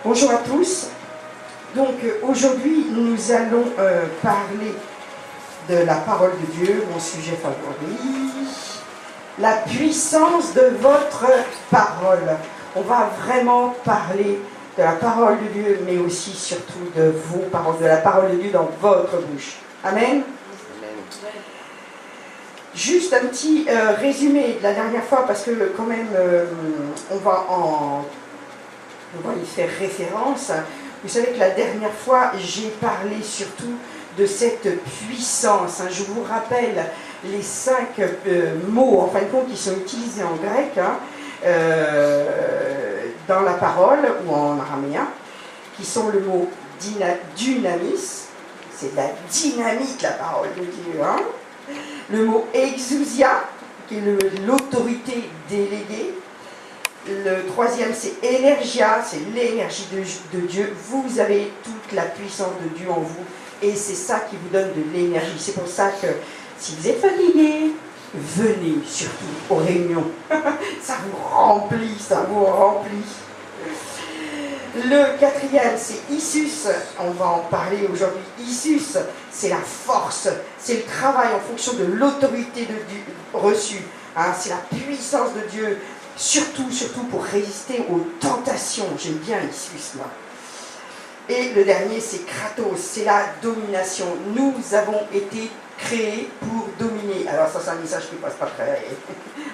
Bonjour à tous. Donc aujourd'hui nous allons parler de la parole de Dieu, mon sujet favori, la puissance de votre parole. On va vraiment parler de la parole de Dieu, mais aussi surtout de vos paroles, de la parole de Dieu dans votre bouche. Amen. Juste un petit résumé de la dernière fois, parce que quand même on va y faire référence. Vous savez que la dernière fois, j'ai parlé surtout de cette puissance. Je vous rappelle les 5 mots, en fin de compte, qui sont utilisés en grec, dans la parole, ou en araméen, qui sont le mot dynamis, c'est de la dynamite, la parole de Dieu. Le mot exousia, qui est l'autorité déléguée. Le troisième, c'est énergia, c'est l'énergie de Dieu. Vous avez toute la puissance de Dieu en vous et c'est ça qui vous donne de l'énergie. C'est pour ça que si vous êtes fatigué, venez surtout aux réunions. Ça vous remplit, ça vous remplit. Le quatrième, c'est Issus. On va en parler aujourd'hui. Issus, c'est la force, c'est le travail en fonction de l'autorité de Dieu reçue. C'est la puissance de Dieu. Surtout pour résister aux tentations. J'aime bien Issus là. Et le dernier, c'est Kratos, c'est la domination. Nous avons été créés pour dominer. Alors ça, c'est un message qui ne passe pas très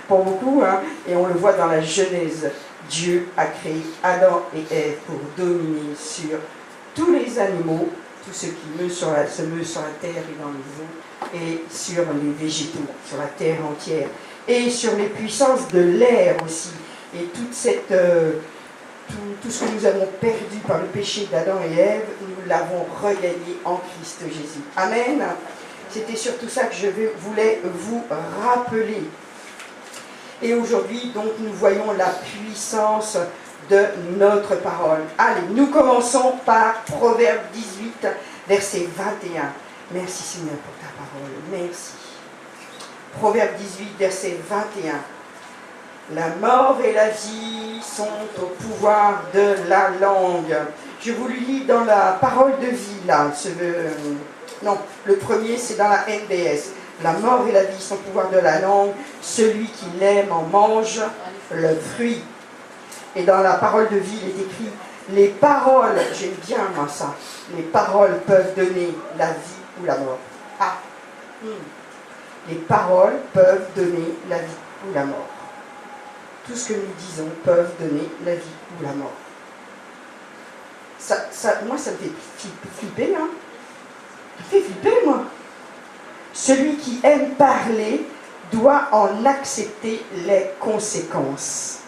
pour beaucoup, et on le voit dans la Genèse. Dieu a créé Adam et Ève pour dominer sur tous les animaux, tous ceux qui se meuvent sur la terre et dans les eaux, et sur les végétaux, sur la terre entière. Et sur les puissances de l'air aussi. Et toute cette, tout ce que nous avons perdu par le péché d'Adam et Ève, nous l'avons regagné en Christ Jésus. Amen. C'était surtout ça que je voulais vous rappeler. Et aujourd'hui, donc, nous voyons la puissance de notre parole. Allez, nous commençons par Proverbe 18, verset 21. Merci Seigneur pour ta parole. Merci. Proverbe 18, verset 21. La mort et la vie sont au pouvoir de la langue. Je vous le lis dans la parole de vie, là. Non, le premier, c'est dans la NBS. La mort et la vie sont au pouvoir de la langue. Celui qui l'aime en mange le fruit. Et dans la parole de vie, il est écrit, les paroles, j'aime bien moi ça, les paroles peuvent donner la vie ou la mort. Les paroles peuvent donner la vie ou la mort. Tout ce que nous disons peuvent donner la vie ou la mort. Moi, ça me fait flipper, Ça me fait flipper, moi. Celui qui aime parler doit en accepter les conséquences.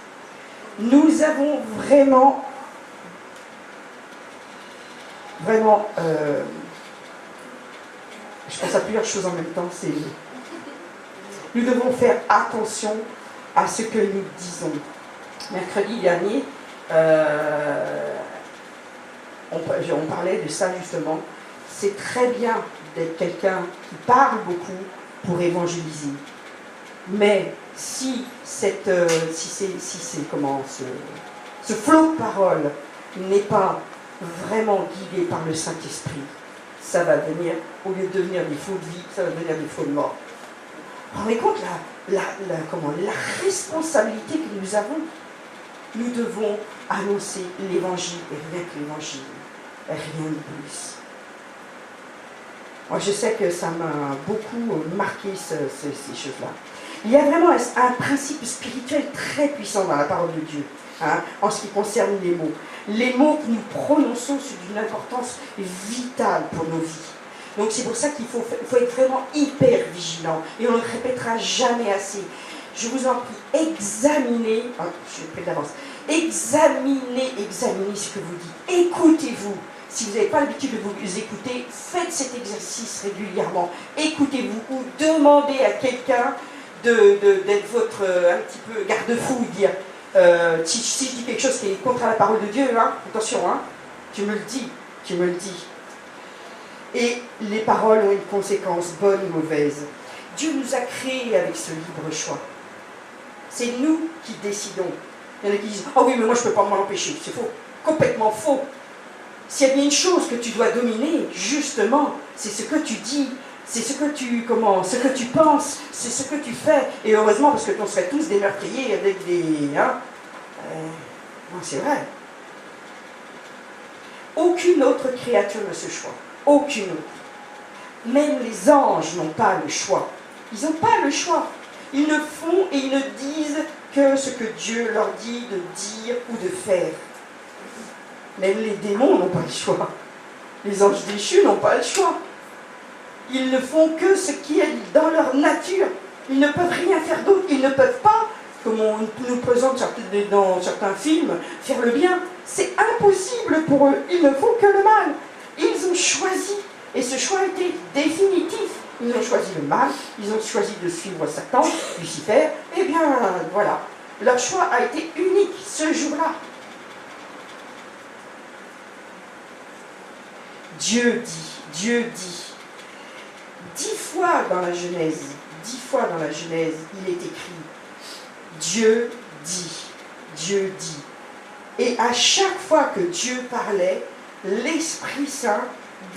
Nous avons vraiment, je pense à plusieurs choses en même temps, nous devons faire attention à ce que nous disons. Mercredi dernier, on parlait de ça justement. C'est très bien d'être quelqu'un qui parle beaucoup pour évangéliser. Mais si ce flot de parole n'est pas vraiment guidé par le Saint-Esprit, ça va devenir, au lieu de devenir des flots de vie, ça va devenir des flots de mort. Vous vous rendez compte la responsabilité que nous avons? Nous devons annoncer l'évangile et rien que l'évangile, rien de plus. Moi, je sais que ça m'a beaucoup marqué ces choses-là. Il y a vraiment un principe spirituel très puissant dans la parole de Dieu, en ce qui concerne les mots. Les mots que nous prononçons sont d'une importance vitale pour nos vies. Donc c'est pour ça qu'il faut être vraiment hyper vigilant. Et on ne le répétera jamais assez. Je vous en prie, examinez, je suis près d'avance, examinez ce que vous dites. Écoutez-vous. Si vous n'avez pas l'habitude de vous écouter, faites cet exercice régulièrement. Écoutez-vous ou demandez à quelqu'un d'être votre un petit peu garde-fou, dire si je dis quelque chose qui est contre la parole de Dieu, attention, tu me le dis. Et les paroles ont une conséquence, bonne ou mauvaise. Dieu nous a créés avec ce libre choix. C'est nous qui décidons. Il y en a qui disent, ah oui, mais moi je ne peux pas m'en empêcher. C'est faux. complètement faux. S'il y a bien une chose que tu dois dominer, justement, c'est ce que tu dis, c'est ce que tu penses, c'est ce que tu fais. Et heureusement, parce que on serait tous des meurtriers avec des... non, c'est vrai. Aucune autre créature ne se choisit. Aucune autre. Même les anges n'ont pas le choix. Ils n'ont pas le choix. Ils ne font et ils ne disent que ce que Dieu leur dit de dire ou de faire. Même les démons n'ont pas le choix. Les anges déchus n'ont pas le choix. Ils ne font que ce qui est dans leur nature. Ils ne peuvent rien faire d'autre. Ils ne peuvent pas, comme on nous présente dans certains films, faire le bien. C'est impossible pour eux. Ils ne font que le mal. Ils ont choisi. Et ce choix a été définitif. Ils ont choisi le mal. Ils ont choisi de suivre Satan, Lucifer. Eh bien, voilà. Leur choix a été unique ce jour-là. Dieu dit. 10 fois dans la Genèse, il est écrit Dieu dit. Et à chaque fois que Dieu parlait, l'Esprit Saint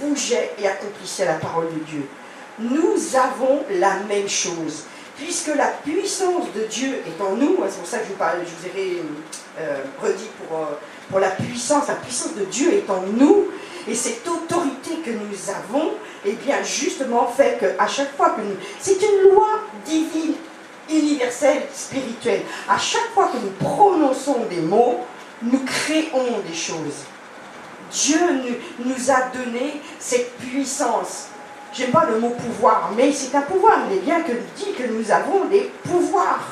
bougeait et accomplissait la parole de Dieu. Nous avons la même chose. Puisque la puissance de Dieu est en nous, c'est pour ça que je vous ai redit pour la puissance de Dieu est en nous, et cette autorité que nous avons, eh bien justement fait qu'à chaque fois que nous... C'est une loi divine, universelle, spirituelle. À chaque fois que nous prononçons des mots, nous créons des choses. Dieu nous a donné cette puissance. J'aime pas le mot pouvoir, mais c'est un pouvoir. Il est bien que dit que nous avons des pouvoirs.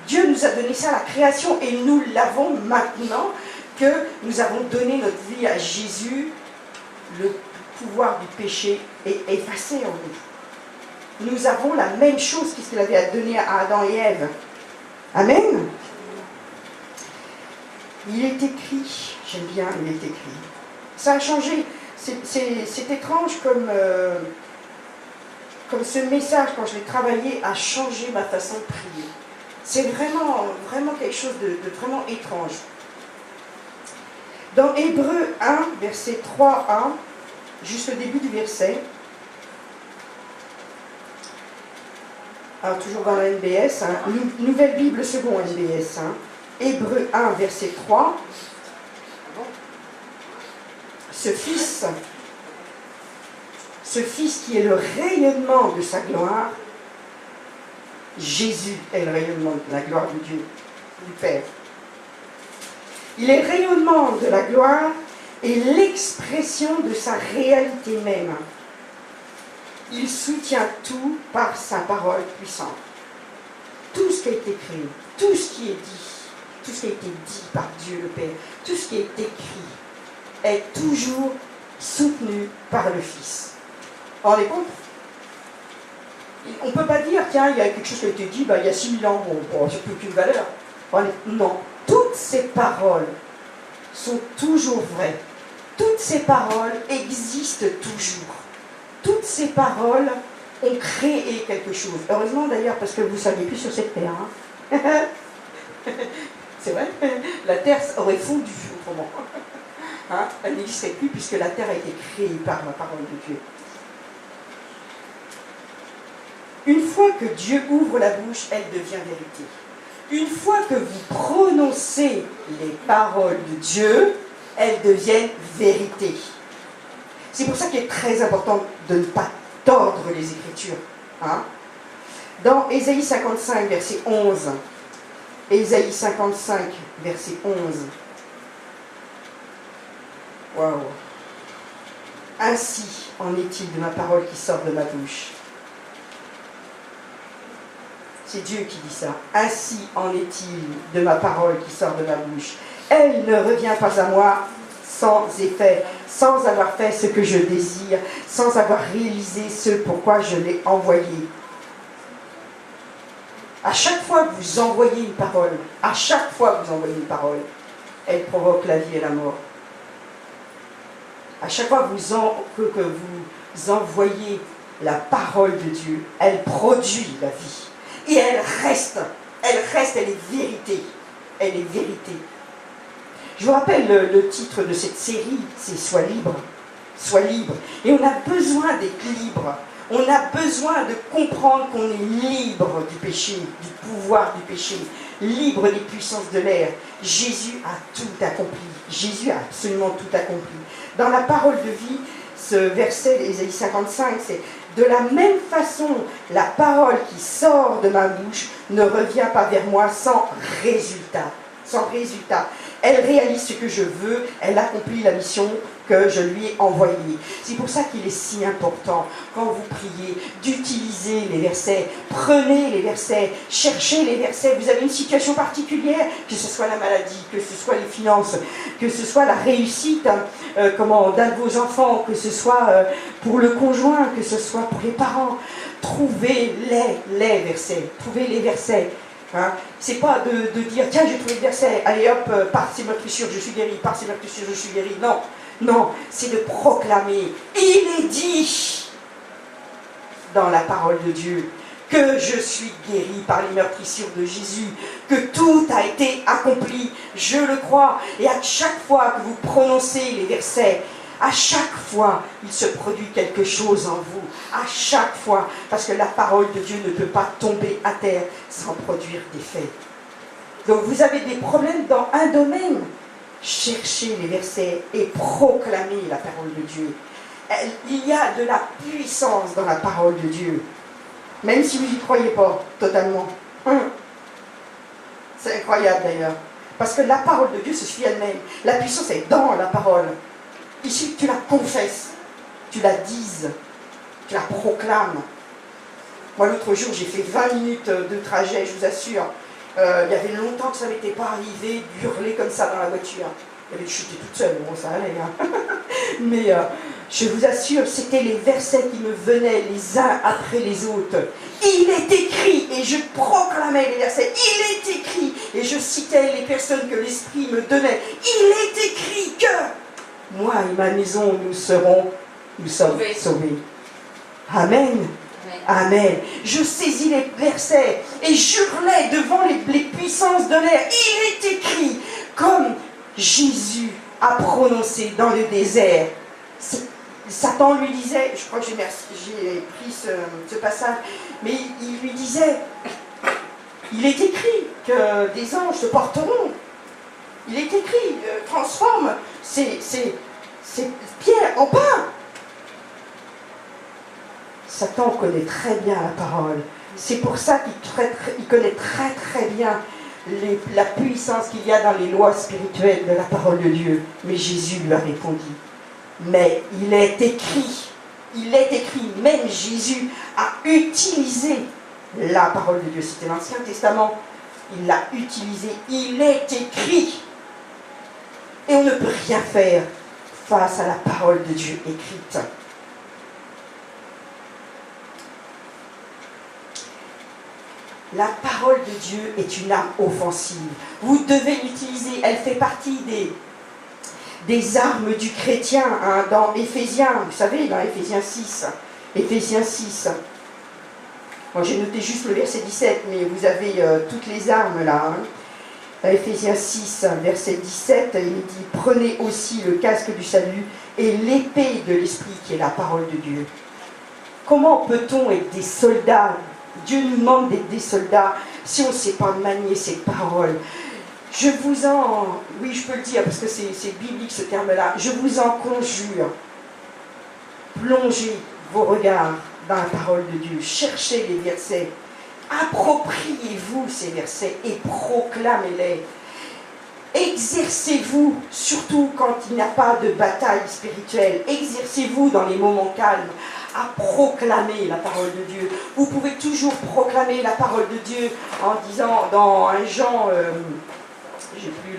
Dieu nous a donné ça à la création et nous l'avons maintenant que nous avons donné notre vie à Jésus. Le pouvoir du péché est effacé en nous. Nous avons la même chose qu'il avait donné à Adam et Ève. Amen. Il est écrit, j'aime bien, il est écrit. Ça a changé. C'est étrange comme ce message, quand je l'ai travaillé, a changé ma façon de prier. C'est vraiment quelque chose de vraiment étrange. Dans Hébreux 1, verset 3a, juste le début du verset, alors toujours dans la NBS, Nouvelle Bible seconde NBS, Hébreux 1, verset 3, ce fils qui est le rayonnement de sa gloire, Jésus est le rayonnement de la gloire de Dieu, du Père. Il est le rayonnement de la gloire et l'expression de sa réalité même. Il soutient tout par sa parole puissante. Tout ce qui a été créé, tout ce qui est dit, tout ce qui a été dit par Dieu le Père, tout ce qui est écrit, est toujours soutenu par le Fils. Vous vous rendez compte? On ne peut pas dire, tiens, il y a quelque chose qui a été dit, il y a 6000 ans, bon, ça n'a plus aucune valeur. Non, toutes ces paroles sont toujours vraies. Toutes ces paroles existent toujours. Toutes ces paroles ont créé quelque chose. Heureusement d'ailleurs, parce que vous ne saviez plus sur cette terre. C'est vrai, la terre aurait fondu autrement. Elle n'existerait plus puisque la terre a été créée par la parole de Dieu. Une fois que Dieu ouvre la bouche, elle devient vérité. Une fois que vous prononcez les paroles de Dieu, elles deviennent vérité. C'est pour ça qu'il est très important de ne pas tordre les Écritures. Dans Ésaïe 55, verset 11, Ésaïe 55, verset 11, waouh! Ainsi en est-il de ma parole qui sort de ma bouche. C'est Dieu qui dit ça. Ainsi en est-il de ma parole qui sort de ma bouche. Elle ne revient pas à moi sans effet, sans avoir fait ce que je désire, sans avoir réalisé ce pourquoi je l'ai envoyée. À chaque fois que vous envoyez une parole, elle provoque la vie et la mort. À chaque fois que vous envoyez la parole de Dieu, elle produit la vie. Et elle reste, elle est vérité. Elle est vérité. Je vous rappelle le titre de cette série, c'est « Sois libre ». Sois libre. Et on a besoin d'être libre. On a besoin de comprendre qu'on est libre du péché, du pouvoir du péché, libre des puissances de l'air. Jésus a tout accompli. Jésus a absolument tout accompli. Dans la parole de vie, ce verset d'Ésaïe 55, c'est « De la même façon, la parole qui sort de ma bouche ne revient pas vers moi sans résultat. » Sans résultat. Elle réalise ce que je veux, elle accomplit la mission que je lui ai envoyée. C'est pour ça qu'il est si important, quand vous priez, d'utiliser les versets. Prenez les versets, cherchez les versets. Vous avez une situation particulière, que ce soit la maladie, que ce soit les finances, que ce soit la réussite d'un de vos enfants, que ce soit pour le conjoint, que ce soit pour les parents. Trouvez les versets. Trouvez les versets. Hein? C'est pas de dire tiens j'ai trouvé le verset, allez hop, par ces meurtrissures je suis guéri, par ces meurtrissures je suis guéri. Non, non, c'est de proclamer. Il est dit dans la parole de Dieu que je suis guéri par les meurtrissures de Jésus, que tout a été accompli, je le crois. Et à chaque fois que vous prononcez les versets, à chaque fois, il se produit quelque chose en vous. À chaque fois. Parce que la parole de Dieu ne peut pas tomber à terre sans produire des faits. Donc vous avez des problèmes dans un domaine. Cherchez les versets et proclamez la parole de Dieu. Il y a de la puissance dans la parole de Dieu. Même si vous n'y croyez pas totalement. C'est incroyable d'ailleurs. Parce que la parole de Dieu se suit elle-même. La puissance est dans la parole. Il suffit que tu la confesses, tu la dises, tu la proclames. Moi, l'autre jour, j'ai fait 20 minutes de trajet, je vous assure. Il y avait longtemps que ça ne m'était pas arrivé d'hurler comme ça dans la voiture. Il y avait chuté toute seule, bon, ça allait. Hein. Mais je vous assure, c'était les versets qui me venaient les uns après les autres. Il est écrit, et je proclamais les versets. Il est écrit, et je citais les personnes que l'Esprit me donnait. Il est écrit que... Moi et ma maison, nous sommes sauvés. Amen. Amen. Je saisis les versets et j'hurlais devant les puissances de l'air. Il est écrit, comme Jésus a prononcé dans le désert. Satan lui disait, je crois que j'ai pris ce passage, mais il lui disait, il est écrit que des anges se porteront. Il est écrit, transforme ces pierres en pain. Satan connaît très bien la parole. C'est pour ça qu'il connaît très très bien la puissance qu'il y a dans les lois spirituelles de la parole de Dieu. Mais Jésus lui a répondu, mais il est écrit, même Jésus a utilisé la parole de Dieu. C'était l'Ancien Testament, il l'a utilisé, il est écrit. Et on ne peut rien faire face à la parole de Dieu écrite. La parole de Dieu est une arme offensive. Vous devez l'utiliser. Elle fait partie des armes du chrétien hein, dans Éphésiens. Vous savez, dans Éphésiens 6. Éphésiens 6. Moi, j'ai noté juste le verset 17, mais vous avez toutes les armes là. Hein. Éphésiens 6, verset 17, il dit « Prenez aussi le casque du salut et l'épée de l'esprit qui est la parole de Dieu. » Comment peut-on être des soldats? Dieu nous demande d'être des soldats si on ne sait pas manier cette parole. Oui, je peux le dire parce que c'est biblique ce terme-là. Je vous en conjure, plongez vos regards dans la parole de Dieu. Cherchez les versets. Appropriez-vous ces versets et proclamez-les. Exercez-vous, surtout quand il n'y a pas de bataille spirituelle. Exercez-vous dans les moments calmes à proclamer la parole de Dieu. Vous pouvez toujours proclamer la parole de Dieu en disant dans 1 Jean, j'ai plus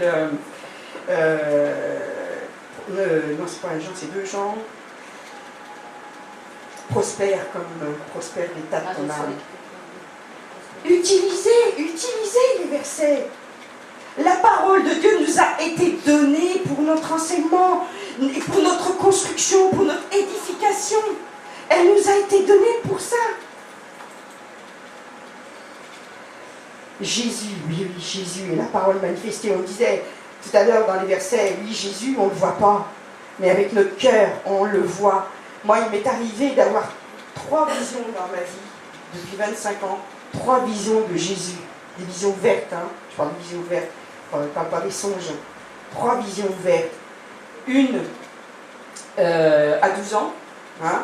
non c'est pas 1 Jean, c'est 2 Jean. Prospère comme prospère l'état de ton âme. Utilisez les versets. La parole de Dieu nous a été donnée pour notre enseignement, et pour notre construction, pour notre édification. Elle nous a été donnée pour ça. Jésus, oui, Jésus est la parole manifestée. On disait, tout à l'heure dans les versets, oui, Jésus, on ne le voit pas, mais avec notre cœur, on le voit. Moi, il m'est arrivé d'avoir 3 visions dans ma vie, depuis 25 ans, 3 visions de Jésus, des visions vertes, hein. Je parle de visions vertes, je ne parle pas des songes, 3 visions vertes. Une à 12 ans, hein.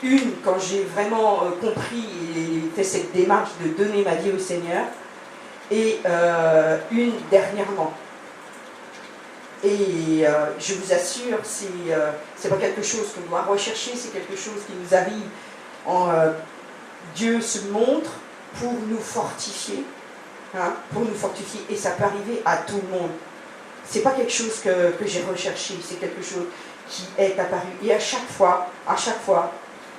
Une quand j'ai vraiment compris et fait cette démarche de donner ma vie au Seigneur, et une dernièrement. Et je vous assure, c'est pas quelque chose qu'on doit rechercher, c'est quelque chose qui nous arrive. Dieu se montre pour nous fortifier, hein, et ça peut arriver à tout le monde. C'est pas quelque chose que j'ai recherché, c'est quelque chose qui est apparu. Et à chaque fois,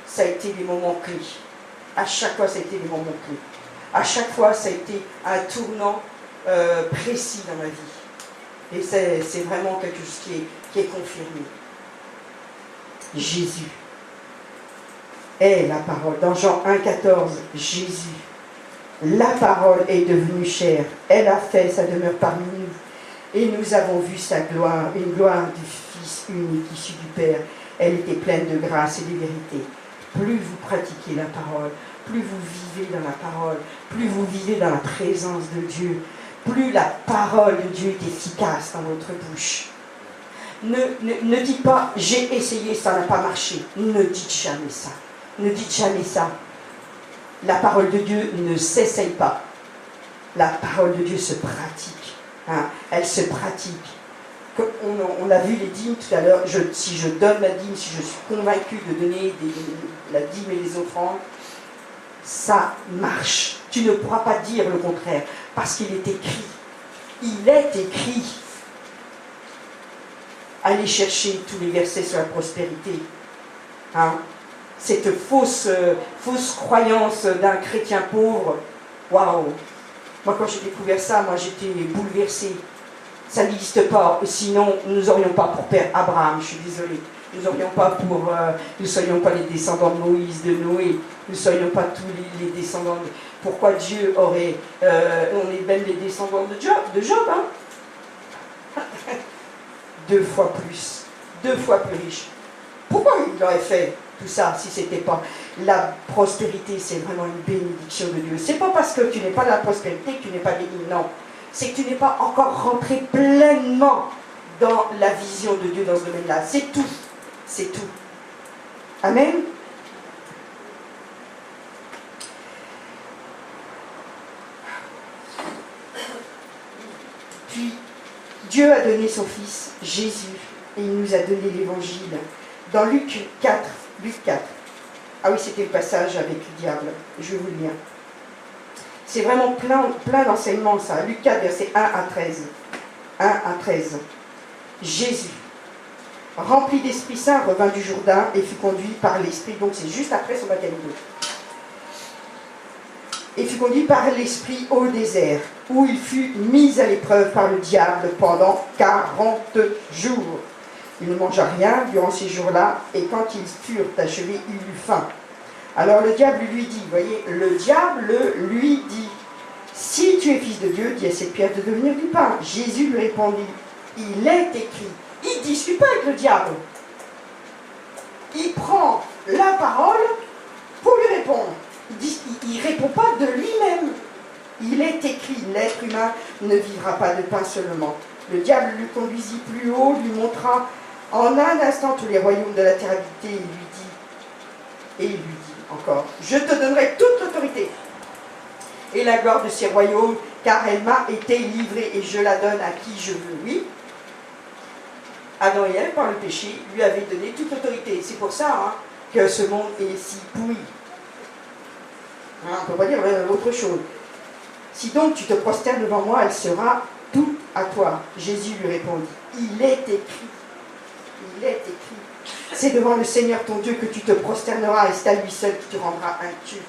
ça a été des moments clés. À chaque fois, ça a été des moments clés. À chaque fois, ça a été un tournant précis dans ma vie. Et c'est vraiment quelque chose qui est confirmé. Jésus est la parole. Dans Jean 1,14, Jésus, la parole est devenue chair. Elle a fait sa demeure parmi nous. Et nous avons vu sa gloire, une gloire du Fils unique issu du Père. Elle était pleine de grâce et de vérité. Plus vous pratiquez la parole, plus vous vivez dans la parole, plus vous vivez dans la présence de Dieu, plus la parole de Dieu est efficace dans votre bouche. Ne dites pas « j'ai essayé, ça n'a pas marché ». Ne dites jamais ça. Ne dites jamais ça. La parole de Dieu ne s'essaye pas. La parole de Dieu se pratique. Hein, elle se pratique. Comme on a vu les dîmes tout à l'heure. Si je donne ma dîme, si je suis convaincu de donner la dîme et les offrandes, ça marche. Tu ne pourras pas dire le contraire, parce qu'il est écrit. Il est écrit. Allez chercher tous les versets sur la prospérité. Hein? Cette fausse croyance d'un chrétien pauvre. Waouh! Moi, quand j'ai découvert ça, moi j'étais bouleversée. Ça n'existe pas. Sinon, nous n'aurions pas pour père Abraham. Je suis désolée. Nous ne serions pas les descendants de Moïse, de Noé. Nous ne serions pas tous les descendants de... Pourquoi Dieu aurait... on est même les descendants de Job, hein? 2 fois plus. 2 fois plus riche. Pourquoi il aurait fait tout ça si ce n'était pas... La prospérité, c'est vraiment une bénédiction de Dieu. C'est pas parce que tu n'es pas dans la prospérité que tu n'es pas béni, non. C'est que tu n'es pas encore rentré pleinement dans la vision de Dieu dans ce domaine-là. C'est tout. C'est tout. Amen. Puis, Dieu a donné son Fils, Jésus, et il nous a donné l'Évangile. Dans Luc 4. Ah oui, c'était le passage avec le diable. Je vais vous le lire. C'est vraiment plein d'enseignements, ça. Luc 4, versets 1 à 13. 1 à 13. Jésus, rempli d'Esprit Saint, revint du Jourdain et fut conduit par l'Esprit. Donc c'est juste après son baptême d'eau. Et fut conduit par l'Esprit au désert, où il fut mis à l'épreuve par le diable pendant 40 jours. Il ne mangea rien durant ces jours-là, et quand ils furent achevés, il eut faim. Alors le diable lui dit, voyez, le diable lui dit, si tu es fils de Dieu, dis à cette pierre de devenir du pain. Jésus lui répondit, il est écrit. Il ne discute pas avec le diable. Il prend la parole pour lui répondre. Il ne répond pas de lui-même. Il est écrit, l'être humain ne vivra pas de pain seulement. Le diable lui conduisit plus haut, lui montra en un instant tous les royaumes de la terre habitée, et il lui dit encore, je te donnerai toute l'autorité et la gloire de ces royaumes, car elle m'a été livrée et je la donne à qui je veux. Oui, Adam et Ève, par le péché, lui avaient donné toute l'autorité. C'est pour ça que ce monde est si pourri. On ne peut pas dire autre chose. Si donc tu te prosternes devant moi, elle sera tout à toi. Jésus lui répondit, il est écrit. Il est écrit. C'est devant le Seigneur ton Dieu que tu te prosterneras et c'est à lui seul qui te rendra un culte.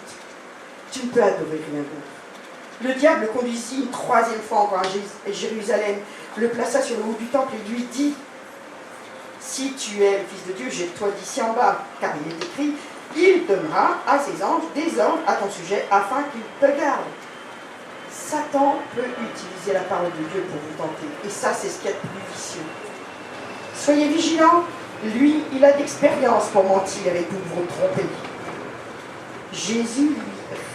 Tu ne peux adorer rien d'autre. Le diable le conduisit une 3e fois encore à Jérusalem, le plaça sur le haut du temple et lui dit, si tu es le Fils de Dieu, jette-toi d'ici en bas, car il est écrit, il donnera à ses anges des ordres à ton sujet afin qu'ils te gardent. Satan peut utiliser la parole de Dieu pour vous tenter. Et ça, c'est ce qu'il y a de plus vicieux. Soyez vigilants. Lui, il a d'expérience pour mentir et pour vous tromper. Jésus lui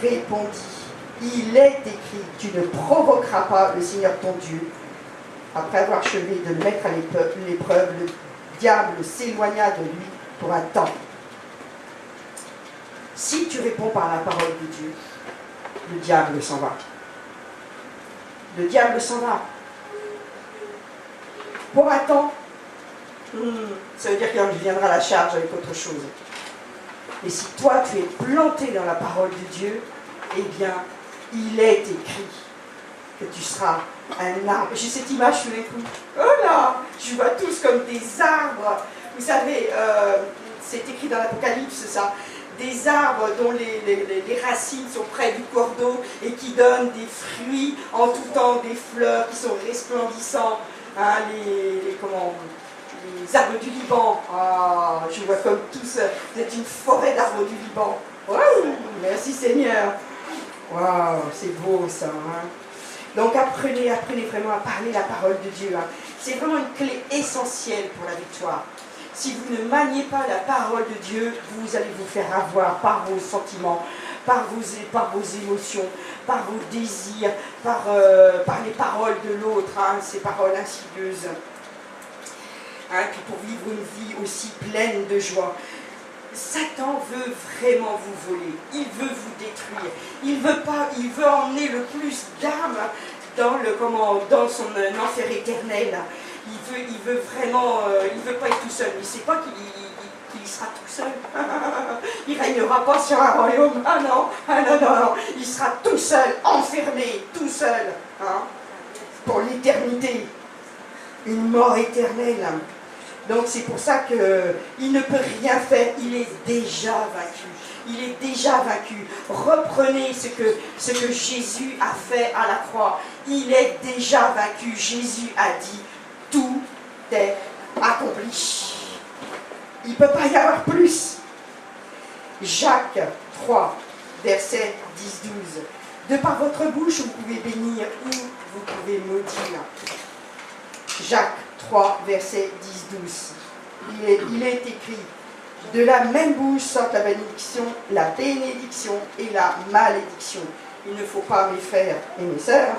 répondit, il est écrit, tu ne provoqueras pas le Seigneur ton Dieu. Après avoir achevé de le mettre à l'épreuve, le diable s'éloigna de lui pour un temps. Si tu réponds par la parole de Dieu, le diable s'en va. Le diable s'en va. Pour un temps, ça veut dire qu'il viendra à la charge avec autre chose. Et si toi, tu es planté dans la parole de Dieu, eh bien, il est écrit que tu seras un arbre. J'ai cette image sous les coups. Oh là, je vois tous comme des arbres. Vous savez, c'est écrit dans l'Apocalypse, ça. Des arbres dont les racines sont près du cours d'eau et qui donnent des fruits en tout temps, des fleurs qui sont resplendissants. Hein, les arbres du Liban. Ah, je vois comme tous, vous êtes une forêt d'arbres du Liban. Wow, merci Seigneur. Waouh, c'est beau ça. Hein. Donc apprenez vraiment à parler la parole de Dieu. Hein. C'est vraiment une clé essentielle pour la victoire. Si vous ne maniez pas la parole de Dieu, vous allez vous faire avoir par vos sentiments, par vos émotions, par vos désirs, par les paroles de l'autre, hein, ces paroles insidieuses. Hein, puis pour vivre une vie aussi pleine de joie. Satan veut vraiment vous voler, il veut vous détruire, il veut emmener le plus d'âmes dans son enfer éternel. Il veut vraiment, il veut pas être tout seul, il ne sait pas qu'il sera tout seul. Il ne régnera pas sur un royaume, ah non, il sera tout seul, enfermé, tout seul, hein, pour l'éternité, une mort éternelle. Donc c'est pour ça qu'il ne peut rien faire, il est déjà vaincu. Il est déjà vaincu. Reprenez ce que Jésus a fait à la croix. Il est déjà vaincu. Jésus a dit, tout est accompli. Il ne peut pas y avoir plus. Jacques 3, verset 10-12. De par votre bouche, vous pouvez bénir ou vous pouvez maudire. Jacques 3, verset 10-12. Il est écrit, de la même bouche sortent la bénédiction et la malédiction. Il ne faut pas, mes frères et mes sœurs,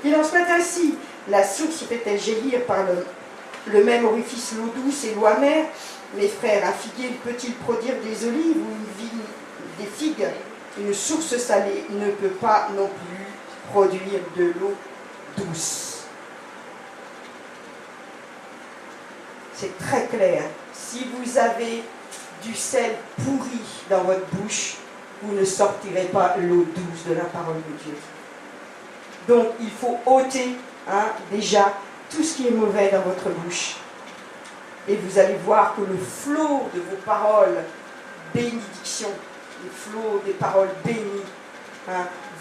qu'il en soit ainsi. La source fait-elle jaillir par le même orifice l'eau douce et l'eau amère? Mes frères, un figuier peut-il produire des olives ou une vigne des figues? Une source salée ne peut pas non plus produire de l'eau douce. C'est très clair. Si vous avez du sel pourri dans votre bouche, vous ne sortirez pas l'eau douce de la parole de Dieu. Donc, il faut ôter déjà tout ce qui est mauvais dans votre bouche. Et vous allez voir que le flot de vos paroles, bénédiction, le flot des paroles bénies,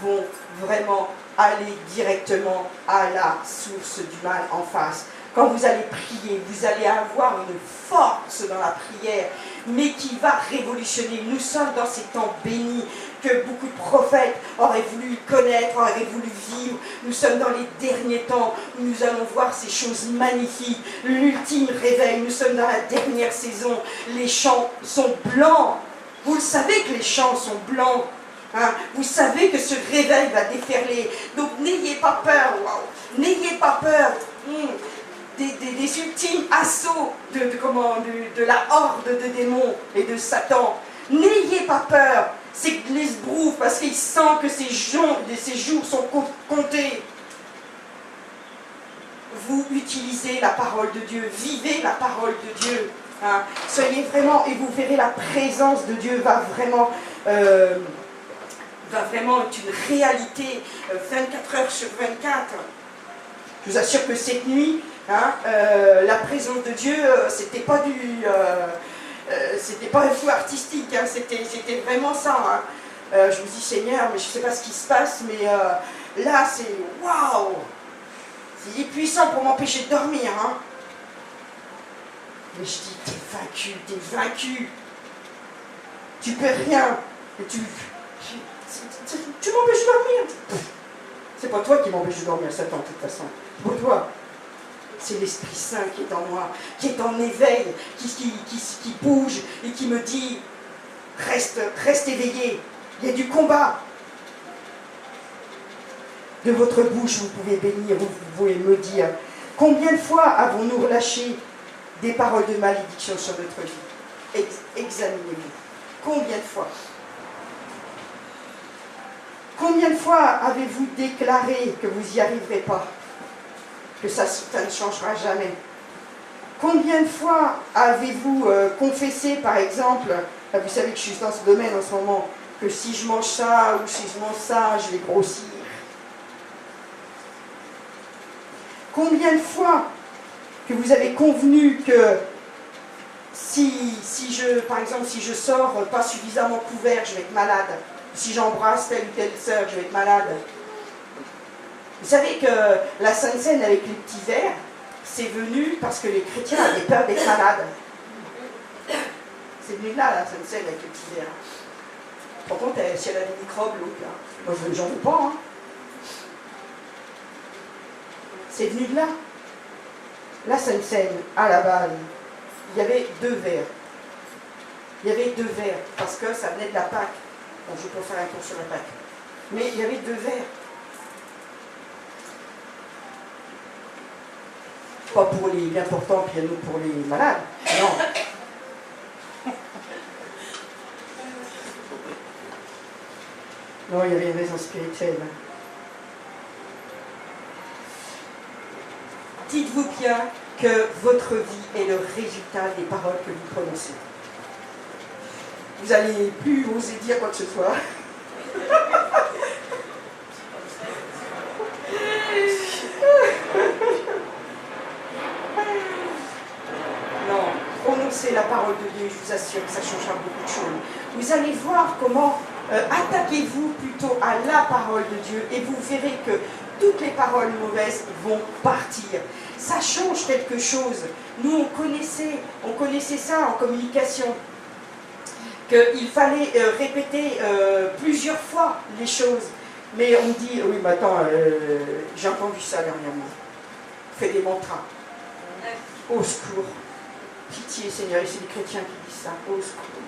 vont vraiment aller directement à la source du mal en face. Quand vous allez prier, vous allez avoir une force dans la prière, mais qui va révolutionner. Nous sommes dans ces temps bénis que beaucoup de prophètes auraient voulu connaître, auraient voulu vivre. Nous sommes dans les derniers temps où nous allons voir ces choses magnifiques. L'ultime réveil, nous sommes dans la dernière saison. Les champs sont blancs. Vous le savez que les champs sont blancs. Hein? Vous savez que ce réveil va déferler. Donc n'ayez pas peur. Wow. N'ayez pas peur. Des ultimes assauts de la horde de démons et de Satan. N'ayez pas peur. C'est l'esbrouf parce qu'il sent que ces jours sont comptés. Vous utilisez la parole de Dieu, vivez la parole de Dieu. Hein. Soyez vraiment, et vous verrez la présence de Dieu va vraiment être une réalité 24 heures sur 24. Je vous assure que cette nuit, la présence de Dieu, c'était pas c'était pas un fou artistique, hein, c'était vraiment ça. Hein. Je me dis Seigneur, mais je sais pas ce qui se passe, mais là c'est waouh, il est puissant pour m'empêcher de dormir. Hein. Mais je dis t'es vaincu, tu peux rien, et tu m'empêches de dormir. C'est pas toi qui m'empêche de dormir, Satan, de toute façon. C'est pas toi. C'est l'Esprit Saint qui est en moi, qui est en éveil, qui bouge et qui me dit, reste éveillé, il y a du combat. De votre bouche, vous pouvez bénir, vous pouvez me dire, combien de fois avons-nous relâché des paroles de malédiction sur notre vie? Examinez-vous. Combien de fois? Combien de fois avez-vous déclaré que vous n'y arriverez pas? Que ça ne changera jamais? Combien de fois avez-vous confessé, par exemple, vous savez que je suis dans ce domaine en ce moment, que si je mange ça ou si je mange ça, je vais grossir? Combien de fois que vous avez convenu que par exemple, si je sors pas suffisamment couvert, je vais être malade. Si j'embrasse telle ou telle sœur, je vais être malade. Vous savez que la Sainte Seine avec les petits verres, c'est venu parce que les chrétiens avaient peur d'être malades. C'est venu là, la Sainte Seine avec les petits verres. Par contre, si elle a des microbes, l'autre là, moi j'en veux pas. Hein. C'est venu de là. La Sainte Seine, à la base, il y avait 2 verres. Il y avait 2 verres, parce que ça venait de la Pâque. Bon, je peux faire un tour sur la Pâque. Mais il y avait 2 verres. Pas pour les bien portants, puis nous pour les malades. Non. Non, il y avait une raison spirituelle. Dites-vous bien que votre vie est le résultat des paroles que vous prononcez. Vous n'allez plus oser dire quoi que ce soit. Non, prononcez la parole de Dieu, je vous assure que ça changera beaucoup de choses. Vous allez voir comment attaquez-vous plutôt à la parole de Dieu et vous verrez que toutes les paroles mauvaises vont partir. Ça change quelque chose. Nous, on connaissait ça en communication, qu'il fallait répéter plusieurs fois les choses. Mais on me dit, oui, mais attends, j'ai entendu ça dernièrement. Fais des mantras. Au secours. Pitié, Seigneur, et c'est les chrétiens qui disent ça. Au secours.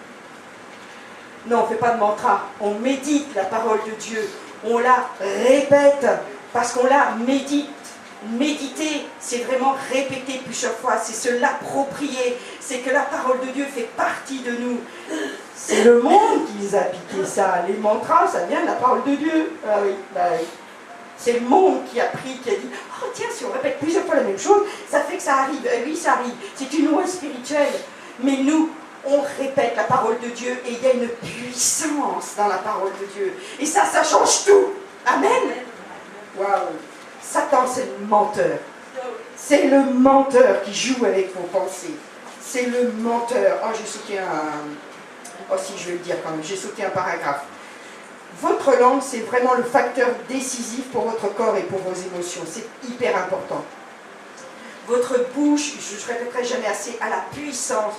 Non, on ne fait pas de mantra. On médite la parole de Dieu. On la répète parce qu'on la médite. Méditer, c'est vraiment répéter plusieurs fois, c'est se l'approprier, c'est que la parole de Dieu fait partie de nous. C'est le monde qui les a piqué ça. Les mantras, ça vient de la parole de Dieu. Ah oui, bah oui. C'est le monde qui a pris, qui a dit, oh tiens, si on répète plusieurs fois la même chose, ça fait que ça arrive. Eh oui, ça arrive. C'est une loi spirituelle. Mais nous, on répète la parole de Dieu et il y a une puissance dans la parole de Dieu. Et ça change tout. Amen. Waouh. Satan, c'est le menteur. C'est le menteur qui joue avec vos pensées. C'est le menteur. Oh, j'ai sauté un... Oh si, je vais le dire quand même. J'ai sauté un paragraphe. Votre langue, c'est vraiment le facteur décisif pour votre corps et pour vos émotions. C'est hyper important. Votre bouche, je ne répéterai jamais assez, a la puissance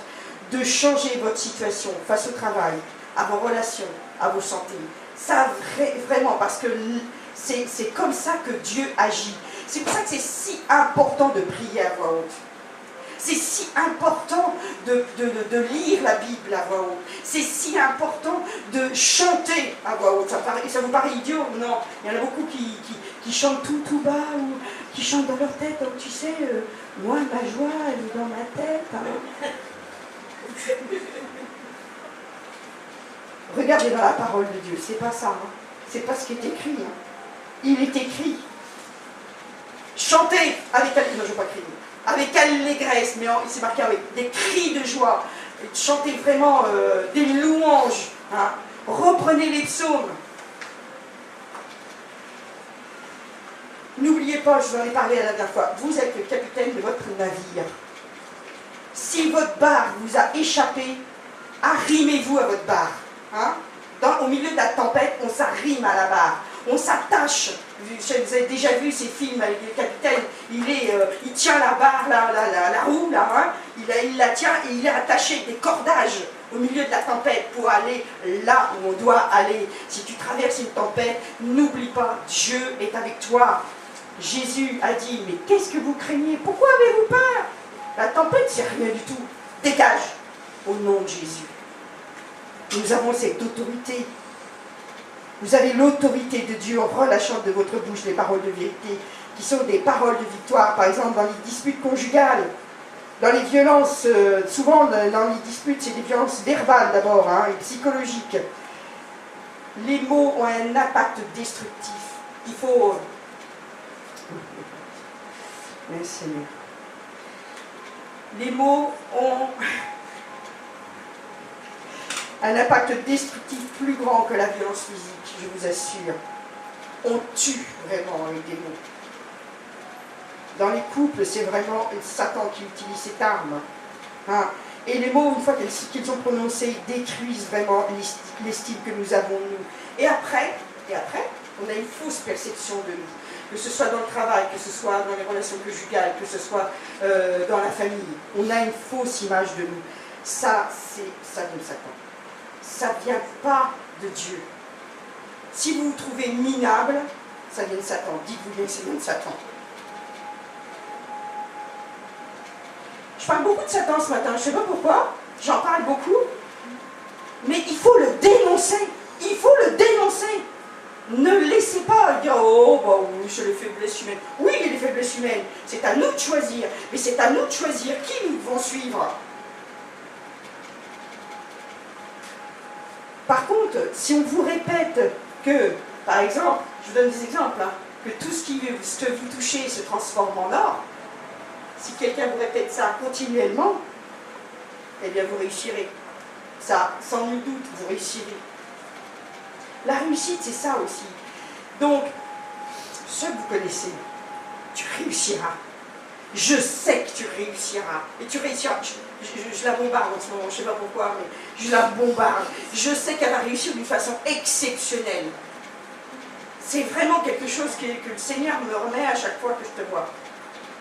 de changer votre situation face au travail, à vos relations, à vos santé. Ça, vraiment, parce que c'est comme ça que Dieu agit. C'est pour ça que c'est si important de prier à voix haute. C'est si important de lire la Bible à voix haute. C'est si important de chanter à voix haute. Ça vous paraît idiot? Non. Il y en a beaucoup qui chantent tout bas ou qui chantent dans leur tête. Donc tu sais, moi, ma joie, elle est dans ma tête. Hein. Regardez dans la parole de Dieu. C'est pas ça. Hein. C'est pas ce qui est écrit. Hein. Il est écrit. Chantez avec non, je ne vais pas crier. Avec allégresse, mais c'est marqué avec des cris de joie. Chantez vraiment des louanges. Hein. Reprenez les psaumes. N'oubliez pas, je vous en ai parlé la dernière fois, vous êtes le capitaine de votre navire. Si votre barre vous a échappé, arrimez-vous à votre barre. Hein. Au milieu de la tempête, on s'arrime à la barre. On s'attache. Vous avez déjà vu ces films avec le capitaine, il tient la barre, la roue, là, hein, il la tient et il est attaché avec des cordages. au milieu de la tempête pour aller là où on doit aller. Si tu traverses une tempête, n'oublie pas, Dieu est avec toi. Jésus a dit, mais qu'est-ce que vous craignez? Pourquoi avez-vous peur? La tempête, c'est rien du tout. Dégage, au nom de Jésus. Nous avons cette autorité. Vous avez l'autorité de Dieu en relâchant de votre bouche les paroles de vérité, qui sont des paroles de victoire, par exemple dans les disputes conjugales, dans les violences, souvent dans les disputes, c'est des violences verbales d'abord, hein, et psychologiques. Les mots ont un impact destructif. Il faut... Merci Seigneur. Les mots ont un impact destructif plus grand que la violence physique, je vous assure. On tue vraiment avec des mots. Dans les couples, c'est vraiment Satan qui utilise cette arme. Hein. Et les mots, une fois qu'ils sont prononcés, détruisent vraiment l'estime que nous avons nous. Et après, on a une fausse perception de nous. Que ce soit dans le travail, que ce soit dans les relations conjugales, que ce soit dans la famille. On a une fausse image de nous. Ça vient de Satan. Ça ne vient pas de Dieu. Si vous vous trouvez minable, ça vient de Satan. Dites-vous bien que ça vient de Satan. Je parle beaucoup de Satan ce matin, je ne sais pas pourquoi, j'en parle beaucoup, mais il faut le dénoncer, il faut le dénoncer. Ne laissez pas dire, oh, bah oui, c'est les faiblesses humaines. Oui, il y a les faiblesses humaines, c'est à nous de choisir, mais c'est à nous de choisir qui nous vont suivre. Par contre, si on vous répète que, par exemple, je vous donne des exemples, hein, que tout ce que vous touchez se transforme en or, si quelqu'un vous répète ça continuellement, eh bien vous réussirez. Ça, sans nul doute, vous réussirez. La réussite, c'est ça aussi. Donc, ce que vous connaissez, tu réussiras. Je sais que tu réussiras. Et tu réussiras. Je la bombarde en ce moment, je ne sais pas pourquoi, mais je la bombarde. Je sais qu'elle va réussir d'une façon exceptionnelle. C'est vraiment quelque chose que le Seigneur me remet à chaque fois que je te vois.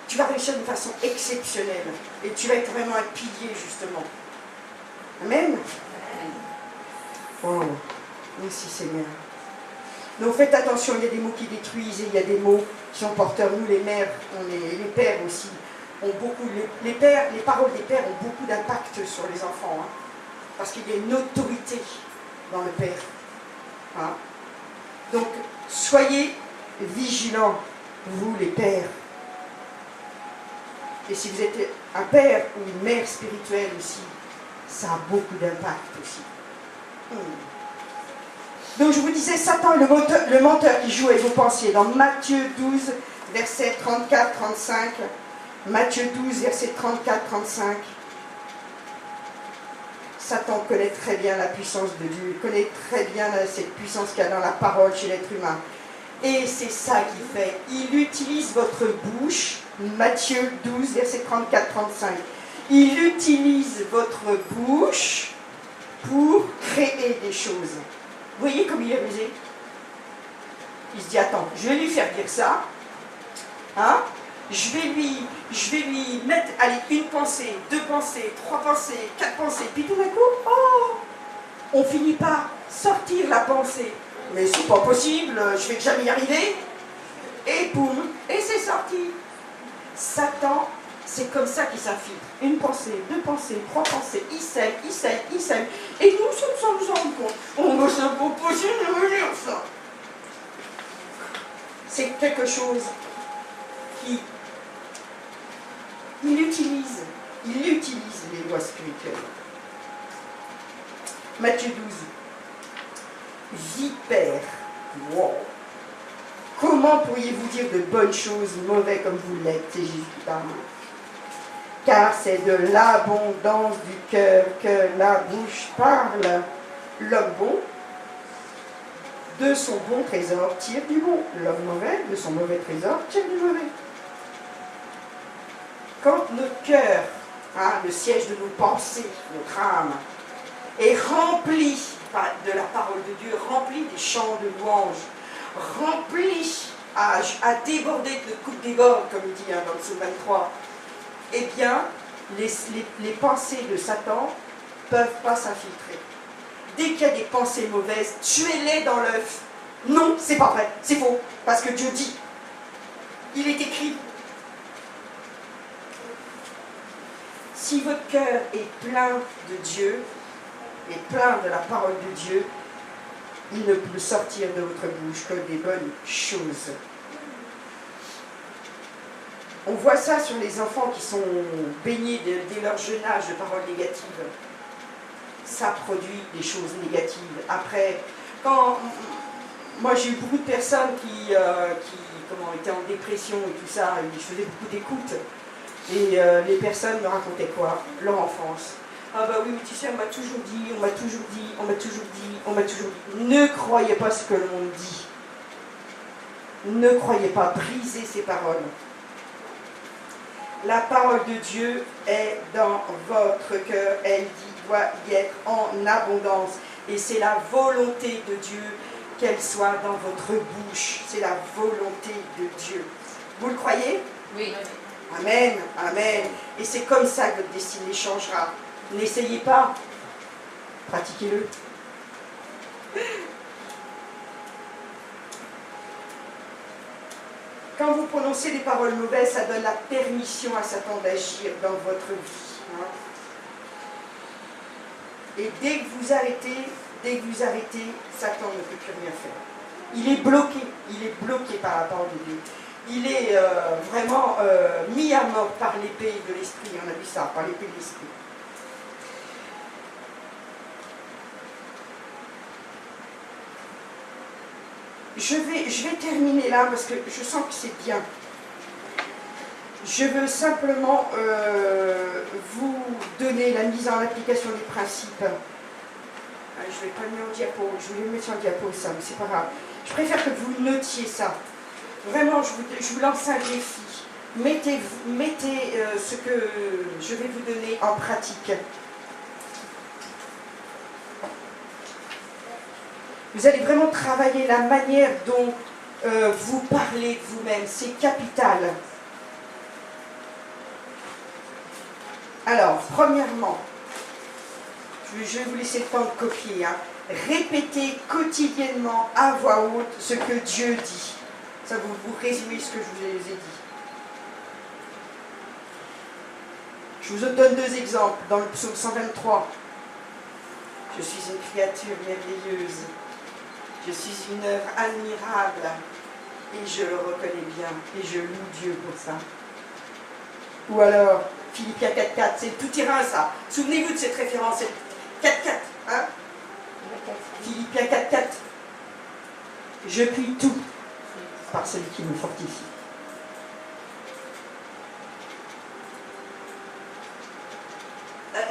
Tu vas réussir d'une façon exceptionnelle. Et tu vas être vraiment un pilier, justement. Amen. Oh, merci Seigneur. Donc faites attention, il y a des mots qui détruisent et il y a des mots qui sont porteurs. Nous, les mères, les pères aussi, ont beaucoup... Les paroles des pères ont beaucoup d'impact sur les enfants. Hein, parce qu'il y a une autorité dans le père. Hein. Donc, soyez vigilants, vous les pères. Et si vous êtes un père ou une mère spirituelle aussi, ça a beaucoup d'impact aussi. Donc je vous disais, Satan est le menteur qui joue avec vos pensées. Dans Matthieu 12, versets 34-35, Matthieu 12, versets 34-35, Satan connaît très bien la puissance de Dieu, il connaît très bien cette puissance qu'il y a dans la parole chez l'être humain. Et c'est ça qu'il fait. Il utilise votre bouche, Matthieu 12, verset 34-35. Il utilise votre bouche pour créer des choses. Vous voyez comme il est rusé? Il se dit, attends, je vais lui faire dire ça. Hein? Je vais lui mettre, allez, une pensée, deux pensées, trois pensées, quatre pensées. Puis tout d'un coup, oh, on finit par sortir la pensée. Mais c'est pas possible, je vais jamais y arriver. Et boum, et c'est sorti. Satan, c'est comme ça qu'il s'infiltre. Une pensée, deux pensées, trois pensées, il sème. Et nous, sans nous en rendre compte, on ne sait pas possible de venir ça. C'est quelque chose qui... Il utilise les lois spirituelles. Matthieu 12. Vipère. Wow. Comment pourriez-vous dire de bonnes choses mauvais comme vous l'êtes? C'est Jésus qui parle. Car c'est de l'abondance du cœur que la bouche parle. L'homme bon, de son bon trésor, tire du bon. L'homme mauvais, de son mauvais trésor, tire du mauvais. Quand notre cœur, hein, le siège de nos pensées, notre âme, est rempli de la parole de Dieu, rempli des chants de louanges, rempli à déborder de coupe déborde, comme il dit dans le psaume 23, eh bien, les pensées de Satan peuvent pas s'infiltrer. Dès qu'il y a des pensées mauvaises, tuez-les dans l'œuf. Non, c'est pas vrai, c'est faux, parce que Dieu dit. Il est écrit. Si votre cœur est plein de Dieu, et plein de la parole de Dieu, il ne peut sortir de votre bouche que des bonnes choses. On voit ça sur les enfants qui sont baignés dès leur jeune âge de paroles négatives. Ça produit des choses négatives. Après, moi j'ai eu beaucoup de personnes qui étaient en dépression et tout ça, et je faisais beaucoup d'écoute. Et les personnes me racontaient quoi? Leur enfance. Ah bah oui, mais tu sais, on m'a toujours dit, on m'a toujours dit, on m'a toujours dit, on m'a toujours dit. Ne croyez pas ce que le monde dit. Ne croyez pas, brisez ces paroles. La parole de Dieu est dans votre cœur, elle doit y être en abondance. Et c'est la volonté de Dieu qu'elle soit dans votre bouche. C'est la volonté de Dieu. Vous le croyez? Oui. Amen, amen. Et c'est comme ça que votre destinée changera. N'essayez pas, pratiquez-le. Quand vous prononcez des paroles mauvaises, ça donne la permission à Satan d'agir dans votre vie. Hein. Et dès que vous arrêtez, Satan ne peut plus rien faire. Il est bloqué par la parole de Dieu. Il est vraiment mis à mort par l'épée de l'esprit. On a vu ça, par l'épée de l'esprit. Je vais terminer là parce que je sens que c'est bien. Je veux simplement vous donner la mise en application des principes. Je ne vais pas le mettre en diapo, je vais le mettre en diapo ça, mais c'est pas grave. Je préfère que vous notiez ça. Vraiment, je vous lance un défi. Mettez ce que je vais vous donner en pratique. Vous allez vraiment travailler la manière dont vous parlez de vous-même. C'est capital. Alors, premièrement, je vais vous laisser le temps de copier. Hein. Répétez quotidiennement à voix haute ce que Dieu dit. Ça, vous résumez ce que je vous ai dit. Je vous donne deux exemples. Dans le psaume 123, je suis une créature merveilleuse. Je suis une œuvre admirable. Et je le reconnais bien. Et je loue Dieu pour ça. Ou alors, Philippiens 4.4, c'est tout terrain ça. Souvenez-vous de cette référence, c'est 4.4. Hein? Philippiens 4.4. Je puis tout par celui qui nous fortifie.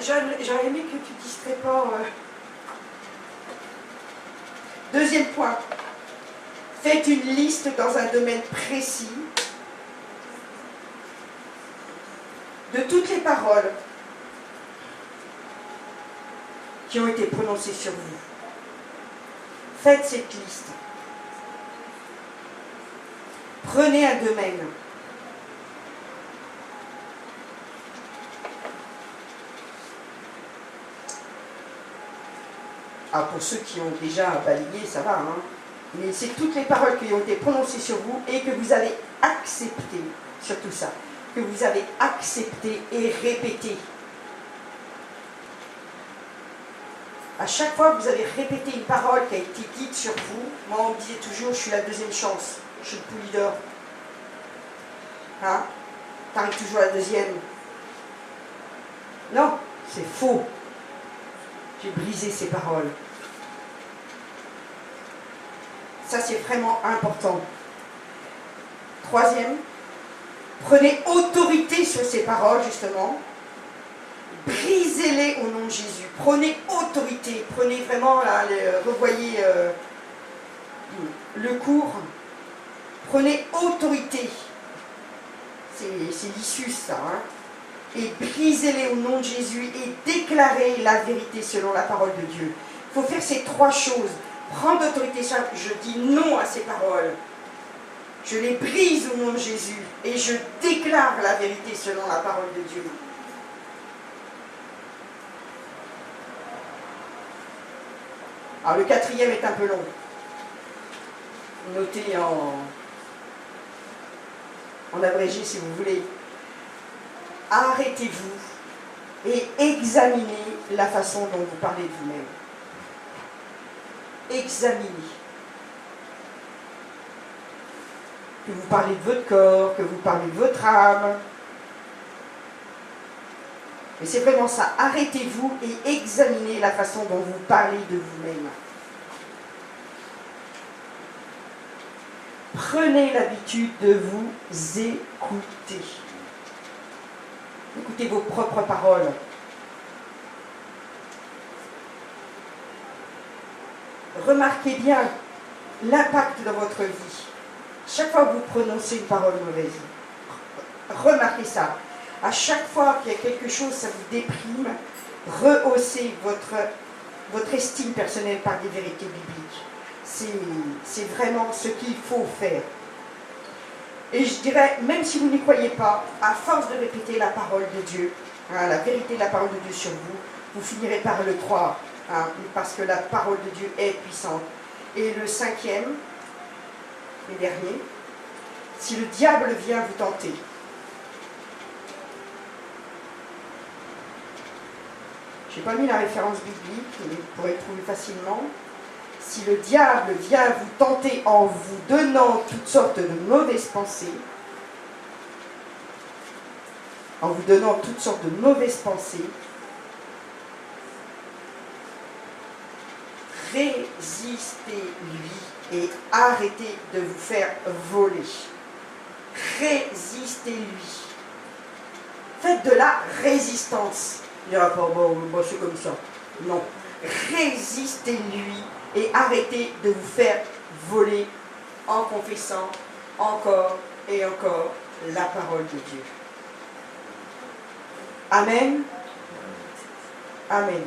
J'aurais aimé que tu ne distrais pas. Deuxième point. Faites une liste dans un domaine précis de toutes les paroles qui ont été prononcées sur vous. Faites cette liste. Prenez un domaine. Ah, pour ceux qui ont déjà balayé, ça va, hein. Mais c'est toutes les paroles qui ont été prononcées sur vous et que vous avez acceptées, surtout ça, que vous avez accepté et répété. À chaque fois que vous avez répété une parole qui a été dite sur vous, moi on me disait toujours, je suis la deuxième chance, je suis le poulie d'or. Hein? T'arrives toujours à la deuxième. Non, c'est faux. J'ai brisé ces paroles. Ça, c'est vraiment important. Troisième, prenez autorité sur ces paroles, justement. Brisez-les au nom de Jésus. Prenez autorité. Prenez vraiment, là, revoyez le cours. Prenez autorité. C'est l'issue, ça. Hein. Et brisez-les au nom de Jésus et déclarez la vérité selon la parole de Dieu. Il faut faire ces trois choses. Prendre autorité sur, je dis non à ces paroles. Je les brise au nom de Jésus et je déclare la vérité selon la parole de Dieu. Alors le quatrième est un peu long. Notez en abrégé si vous voulez. Arrêtez-vous et examinez la façon dont vous parlez de vous-même. Examinez. Que vous parlez de votre corps, que vous parlez de votre âme. Mais c'est vraiment ça. Arrêtez-vous et examinez la façon dont vous parlez de vous-même. Prenez l'habitude de vous écouter. Écoutez vos propres paroles. Remarquez bien l'impact dans votre vie. Chaque fois que vous prononcez une parole mauvaise, remarquez ça. À chaque fois qu'il y a quelque chose, ça vous déprime, rehaussez votre estime personnelle par des vérités bibliques. C'est vraiment ce qu'il faut faire. Et je dirais, même si vous n'y croyez pas, à force de répéter la parole de Dieu, hein, la vérité de la parole de Dieu sur vous, vous finirez par le croire, hein, parce que la parole de Dieu est puissante. Et le cinquième, et dernier, si le diable vient vous tenter, je n'ai pas mis la référence biblique, mais vous pourrez le trouver facilement. Si le diable vient vous tenter en vous donnant toutes sortes de mauvaises pensées, résistez-lui et arrêtez de vous faire voler. Résistez-lui. Faites de la résistance. Il n'y a pas, bon, c'est comme ça. Non. Résistez-lui et arrêtez de vous faire voler en confessant encore et encore la parole de Dieu. Amen. Amen.